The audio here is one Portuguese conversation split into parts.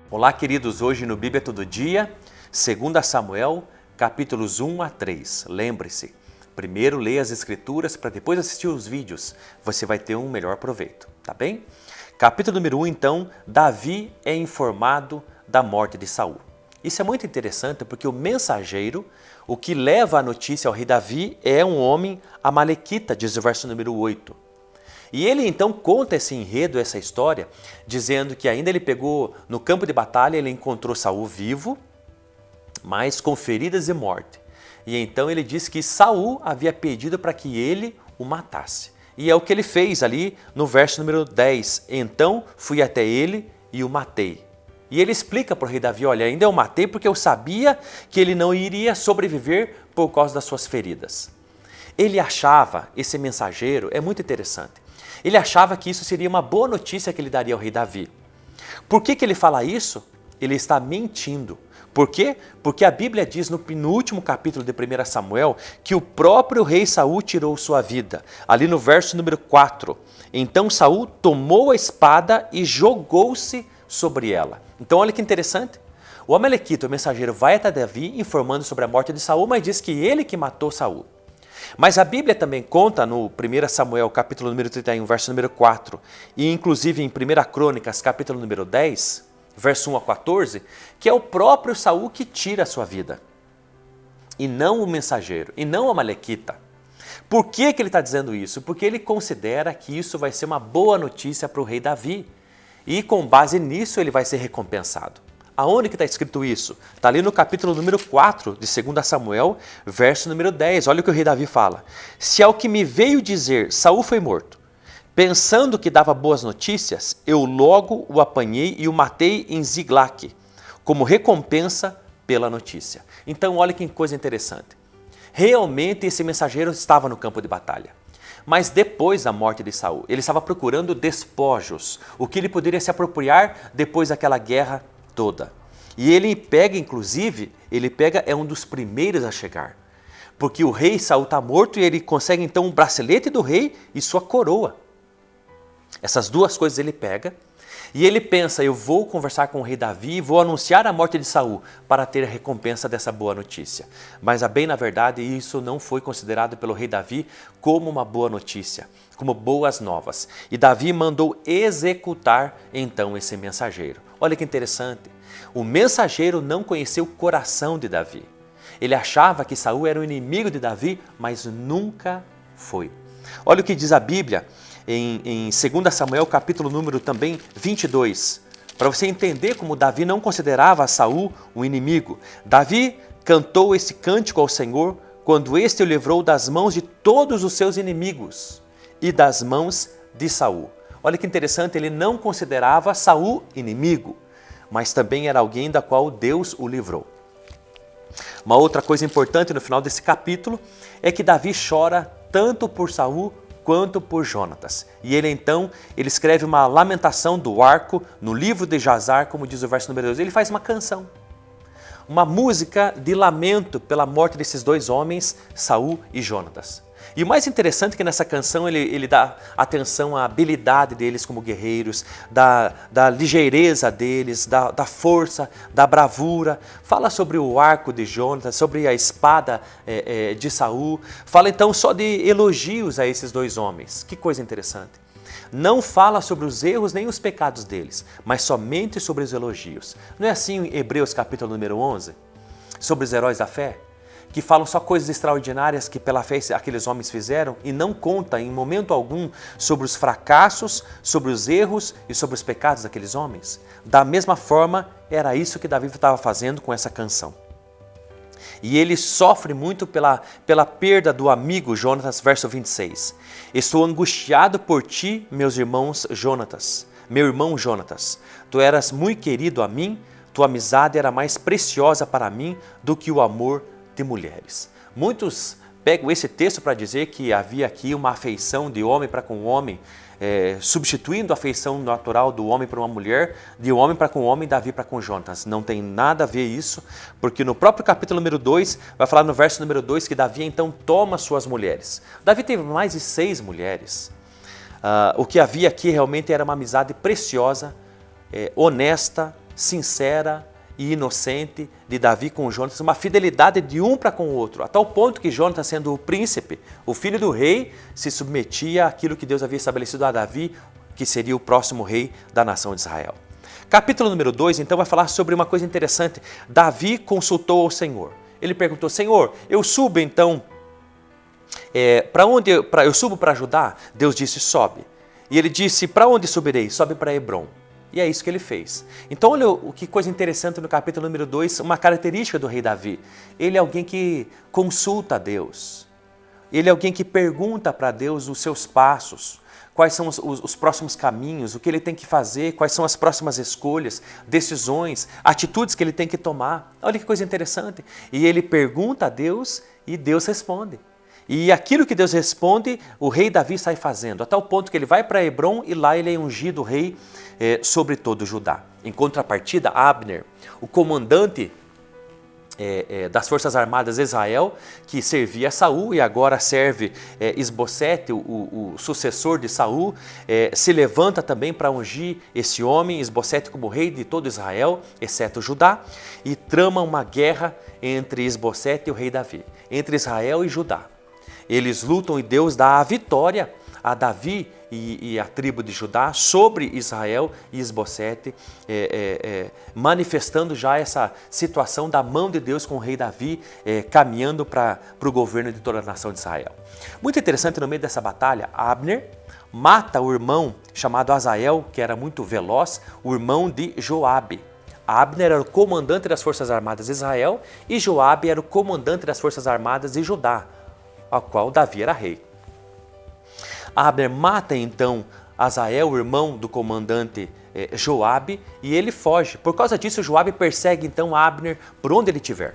Olá, queridos, hoje no Bíblia Todo Dia, 2 Samuel, capítulos 1 a 3. Lembre-se, primeiro leia as escrituras para depois assistir os vídeos, você vai ter um melhor proveito, tá bem? Capítulo número 1, então, Davi é informado da morte de Saul. Isso é muito interessante porque o mensageiro, o que leva a notícia ao rei Davi é um homem amalequita, diz o verso número 8. E ele então conta esse enredo, essa história, dizendo que ainda ele pegou no campo de batalha, ele encontrou Saul vivo, mas com feridas e morte. E então ele diz que Saul havia pedido para que ele o matasse. E é o que ele fez ali no verso número 10. Então fui até ele e o matei. E ele explica para o rei Davi, olha, ainda eu matei porque eu sabia que ele não iria sobreviver por causa das suas feridas. Ele achava, esse mensageiro, é muito interessante, ele achava que isso seria uma boa notícia que ele daria ao rei Davi. Por que ele fala isso? Ele está mentindo. Por quê? Porque a Bíblia diz no último capítulo de 1 Samuel que o próprio rei Saul tirou sua vida. Ali no verso número 4. Então Saul tomou a espada e jogou-se sobre ela. Então olha que interessante. O amalequita, o mensageiro, vai até Davi informando sobre a morte de Saul, mas diz que ele que matou Saul. Mas a Bíblia também conta no 1 Samuel, capítulo número 31, verso número 4, e inclusive em 1 Crônicas, capítulo número 10, verso 1 a 14, que é o próprio Saul que tira a sua vida, e não o mensageiro, e não a amalequita. Por que ele está dizendo isso? Porque ele considera que isso vai ser uma boa notícia para o rei Davi, e com base nisso ele vai ser recompensado. Aonde que está escrito isso? Está ali no capítulo número 4 de 2 Samuel, verso número 10. Olha o que o rei Davi fala. Se ao que me veio dizer, Saul foi morto, pensando que dava boas notícias, eu logo o apanhei e o matei em Ziglague, como recompensa pela notícia. Então olha que coisa interessante. Realmente esse mensageiro estava no campo de batalha. Mas depois da morte de Saul, ele estava procurando despojos, o que ele poderia se apropriar depois daquela guerra toda. E ele pega, inclusive, é um dos primeiros a chegar. Porque o rei Saul está morto e ele consegue então o bracelete do rei e sua coroa. Essas duas coisas ele pega e ele pensa, eu vou conversar com o rei Davi e vou anunciar a morte de Saul para ter a recompensa dessa boa notícia. Mas bem na verdade isso não foi considerado pelo rei Davi como uma boa notícia, como boas novas. E Davi mandou executar então esse mensageiro. Olha que interessante, o mensageiro não conheceu o coração de Davi. Ele achava que Saul era o inimigo de Davi, mas nunca foi. Olha o que diz a Bíblia em 2 Samuel, capítulo número também 22, para você entender como Davi não considerava Saul um inimigo. Davi cantou esse cântico ao Senhor quando este o livrou das mãos de todos os seus inimigos e das mãos de Saul. Olha que interessante, ele não considerava Saul inimigo, mas também era alguém da qual Deus o livrou. Uma outra coisa importante no final desse capítulo é que Davi chora tanto por Saul quanto por Jonatas. E ele escreve uma lamentação do arco no livro de Jazar, como diz o verso número 2. Ele faz uma canção, uma música de lamento pela morte desses dois homens, Saul e Jonatas. E o mais interessante é que nessa canção ele dá atenção à habilidade deles como guerreiros, da ligeireza deles, da força, da bravura. Fala sobre o arco de Jonatas, sobre a espada de Saul. Fala então só de elogios a esses dois homens. Que coisa interessante. Não fala sobre os erros nem os pecados deles, mas somente sobre os elogios. Não é assim em Hebreus capítulo número 11? Sobre os heróis da fé? Que falam só coisas extraordinárias que pela fé aqueles homens fizeram e não conta em momento algum sobre os fracassos, sobre os erros e sobre os pecados daqueles homens. Da mesma forma, era isso que Davi estava fazendo com essa canção. E ele sofre muito pela perda do amigo Jonatas, verso 26. Estou angustiado por ti, meus irmãos Jonatas, meu irmão Jonatas. Tu eras muito querido a mim, tua amizade era mais preciosa para mim do que o amor de mulheres. Muitos pegam esse texto para dizer que havia aqui uma afeição de homem para com homem, substituindo a afeição natural do homem para uma mulher, de homem para com homem, Davi para com Jonatas. Não tem nada a ver isso, porque no próprio capítulo número 2, vai falar no verso número 2 que Davi então toma suas mulheres. Davi teve mais de 6 mulheres. O que havia aqui realmente era uma amizade preciosa, honesta, sincera e inocente de Davi com Jonatas, uma fidelidade de um para com o outro, a tal ponto que Jonatas, sendo o príncipe, o filho do rei, se submetia àquilo que Deus havia estabelecido a Davi, que seria o próximo rei da nação de Israel. Capítulo número 2, então, vai falar sobre uma coisa interessante. Davi consultou ao Senhor. Ele perguntou: Senhor, eu subo então, para onde eu subo para Judá? Deus disse: sobe. E ele disse: para onde subirei? Sobe para Hebrom. E é isso que ele fez. Então olha que coisa interessante no capítulo número 2, uma característica do rei Davi. Ele é alguém que consulta a Deus. Ele é alguém que pergunta para Deus os seus passos, quais são os próximos caminhos, o que ele tem que fazer, quais são as próximas escolhas, decisões, atitudes que ele tem que tomar. Olha que coisa interessante. E ele pergunta a Deus e Deus responde. E aquilo que Deus responde, o rei Davi sai fazendo, a tal ponto que ele vai para Hebrom e lá ele é ungido rei sobre todo Judá. Em contrapartida, Abner, o comandante das Forças Armadas de Israel, que servia a Saul e agora serve Isbosete, o sucessor de Saul, se levanta também para ungir esse homem, Isbosete, como rei de todo Israel, exceto Judá, e trama uma guerra entre Isbosete e o rei Davi, entre Israel e Judá. Eles lutam e Deus dá a vitória a Davi e a tribo de Judá sobre Israel e Isbosete, manifestando já essa situação da mão de Deus com o rei Davi caminhando para o governo de toda a nação de Israel. Muito interessante, no meio dessa batalha, Abner mata o irmão chamado Asael, que era muito veloz, o irmão de Joabe. Abner era o comandante das Forças Armadas de Israel e Joabe era o comandante das Forças Armadas de Judá, ao qual Davi era rei. Abner mata então Asael, o irmão do comandante Joabe, e ele foge. Por causa disso, Joabe persegue então Abner por onde ele estiver.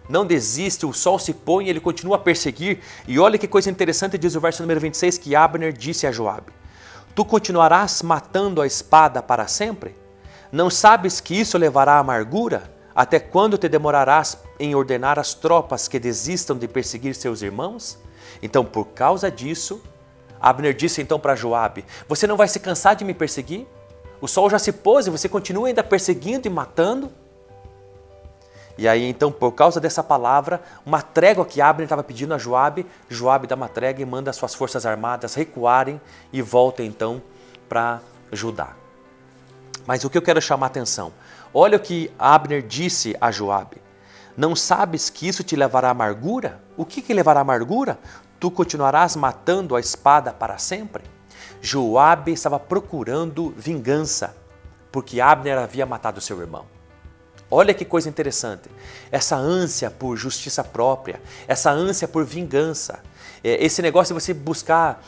Não desiste, o sol se põe e ele continua a perseguir. E olha que coisa interessante, diz o verso número 26, que Abner disse a Joabe: Tu continuarás matando a espada para sempre? Não sabes que isso levará à amargura? Até quando te demorarás em ordenar às tropas que desistam de perseguir seus irmãos? Então, por causa disso, Abner disse então para Joabe: Você não vai se cansar de me perseguir? O sol já se pôs e você continua ainda perseguindo e matando? E aí então, por causa dessa palavra, uma trégua que Abner estava pedindo a Joabe, Joabe dá uma trégua e manda as suas forças armadas recuarem e volta então para Judá. Mas o que eu quero chamar a atenção, olha o que Abner disse a Joabe: Não sabes que isso te levará à amargura? O que levará à amargura? Tu continuarás matando a espada para sempre? Joabe estava procurando vingança, porque Abner havia matado seu irmão. Olha que coisa interessante, essa ânsia por justiça própria, essa ânsia por vingança, esse negócio de você buscar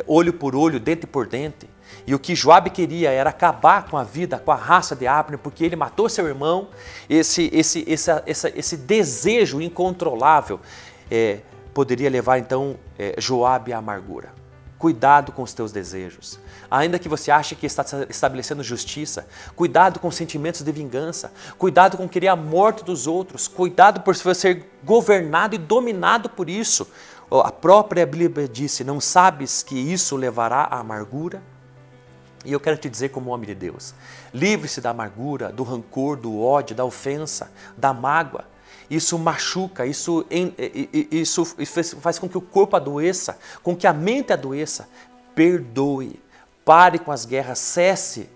olho por olho, dente por dente. E o que Joabe queria era acabar com a vida, com a raça de Abner, porque ele matou seu irmão. Esse desejo incontrolável poderia levar então Joabe à amargura. Cuidado com os teus desejos. Ainda que você ache que está estabelecendo justiça, cuidado com sentimentos de vingança, cuidado com querer a morte dos outros, cuidado por você ser governado e dominado por isso. A própria Bíblia disse: Não sabes que isso levará à amargura? E eu quero te dizer, como homem de Deus, livre-se da amargura, do rancor, do ódio, da ofensa, da mágoa. Isso machuca, isso faz com que o corpo adoeça, com que a mente adoeça. Perdoe, pare com as guerras, cesse.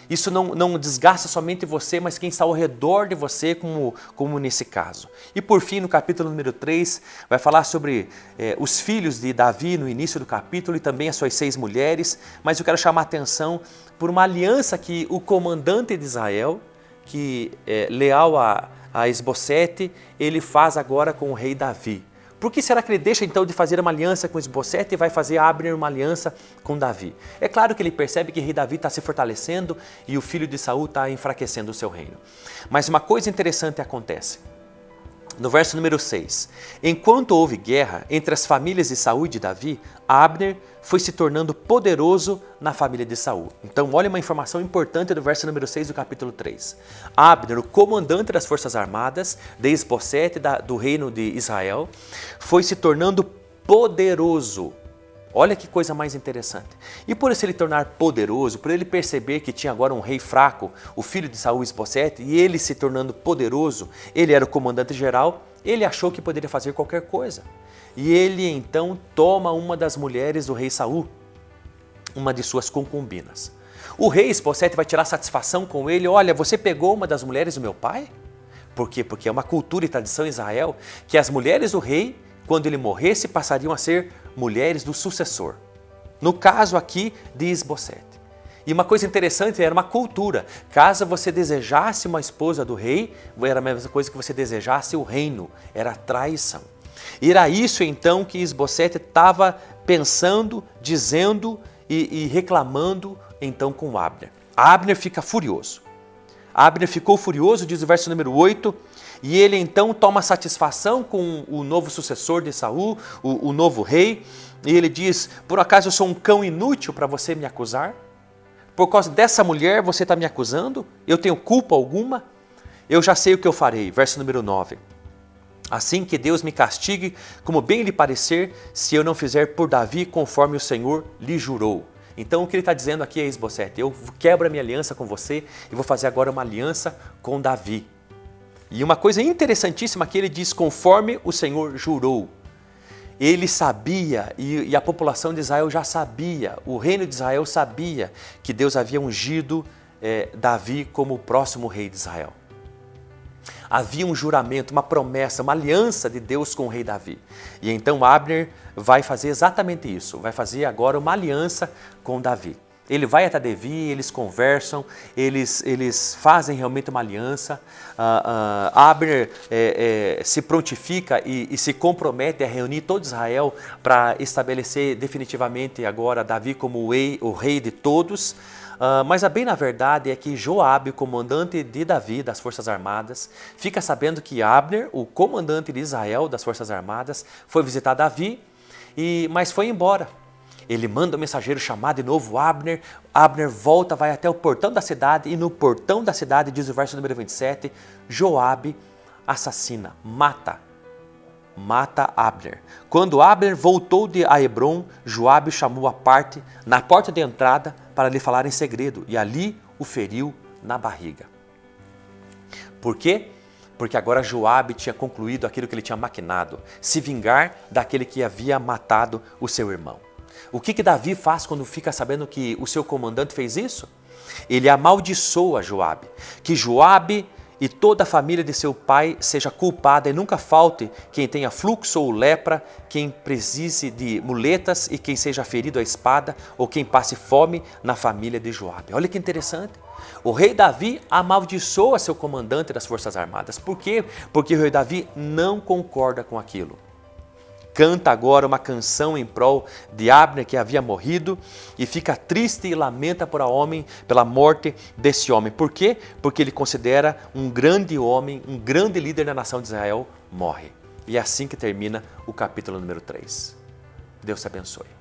Isso não desgasta somente você, mas quem está ao redor de você, como nesse caso. E por fim, no capítulo número 3, vai falar sobre os filhos de Davi no início do capítulo e também as suas 6 mulheres. Mas eu quero chamar a atenção por uma aliança que o comandante de Israel, que é leal a Isbosete, ele faz agora com o rei Davi. Por que será que ele deixa então de fazer uma aliança com Isbosete e vai fazer Abner uma aliança com Davi? É claro que ele percebe que o rei Davi está se fortalecendo e o filho de Saul está enfraquecendo o seu reino. Mas uma coisa interessante acontece. No verso número 6, enquanto houve guerra entre as famílias de Saul e de Davi, Abner foi se tornando poderoso na família de Saul. Então olha uma informação importante do verso número 6 do capítulo 3. Abner, o comandante das forças armadas de Isbosete do reino de Israel, foi se tornando poderoso. Olha que coisa mais interessante. E por se ele tornar poderoso, por ele perceber que tinha agora um rei fraco, o filho de Saul, Isbosete, e ele se tornando poderoso, ele era o comandante geral, ele achou que poderia fazer qualquer coisa. E ele então toma uma das mulheres do rei Saul, uma de suas concubinas. O rei Isbosete vai tirar satisfação com ele: olha, você pegou uma das mulheres do meu pai? Por quê? Porque é uma cultura e tradição em Israel que as mulheres do rei, quando ele morresse, passariam a ser mulheres do sucessor. No caso aqui de Isbosete. E uma coisa interessante, era uma cultura. Caso você desejasse uma esposa do rei, era a mesma coisa que você desejasse o reino. Era traição. E era isso então que Isbosete estava pensando, dizendo e reclamando então com Abner. Abner fica furioso. Abner ficou furioso, diz o verso número 8, e ele então toma satisfação com o novo sucessor de Saul, o novo rei, e ele diz: por acaso eu sou um cão inútil para você me acusar? Por causa dessa mulher você está me acusando? Eu tenho culpa alguma? Eu já sei o que eu farei. Verso número 9. Assim que Deus me castigue, como bem lhe parecer, se eu não fizer por Davi conforme o Senhor lhe jurou. Então o que ele está dizendo aqui é: Isbosete, eu quebro a minha aliança com você e vou fazer agora uma aliança com Davi. E uma coisa interessantíssima que ele diz: conforme o Senhor jurou. Ele sabia, e a população de Israel já sabia, o reino de Israel sabia que Deus havia ungido Davi como o próximo rei de Israel. Havia um juramento, uma promessa, uma aliança de Deus com o rei Davi. E então Abner vai fazer exatamente isso, vai fazer agora uma aliança com Davi. Ele vai até Davi, eles conversam, eles fazem realmente uma aliança. Abner se prontifica e se compromete a reunir todo Israel para estabelecer definitivamente agora Davi como o rei de todos. Mas a bem na verdade é que Joabe, o comandante de Davi, das Forças Armadas, fica sabendo que Abner, o comandante de Israel, das Forças Armadas, foi visitar Davi, mas foi embora. Ele manda o mensageiro chamar de novo Abner. Abner volta, vai até o portão da cidade, e no portão da cidade, diz o verso número 27, Joabe assassina, mata Abner. Quando Abner voltou a Hebrom, Joabe chamou à parte, na porta de entrada, para lhe falar em segredo, e ali o feriu na barriga. Por quê? Porque agora Joabe tinha concluído aquilo que ele tinha maquinado, se vingar daquele que havia matado o seu irmão. O que Davi faz quando fica sabendo que o seu comandante fez isso? Ele amaldiçoa Joabe, que Joabe e toda a família de seu pai seja culpada e nunca falte quem tenha fluxo ou lepra, quem precise de muletas e quem seja ferido à espada ou quem passe fome na família de Joabe. Olha que interessante. O rei Davi amaldiçoa seu comandante das Forças Armadas. Por quê? Porque o rei Davi não concorda com aquilo. Canta agora uma canção em prol de Abner, que havia morrido, e fica triste e lamenta pela morte desse homem. Por quê? Porque ele considera um grande homem, um grande líder da nação de Israel, morre. E é assim que termina o capítulo número 3. Deus te abençoe.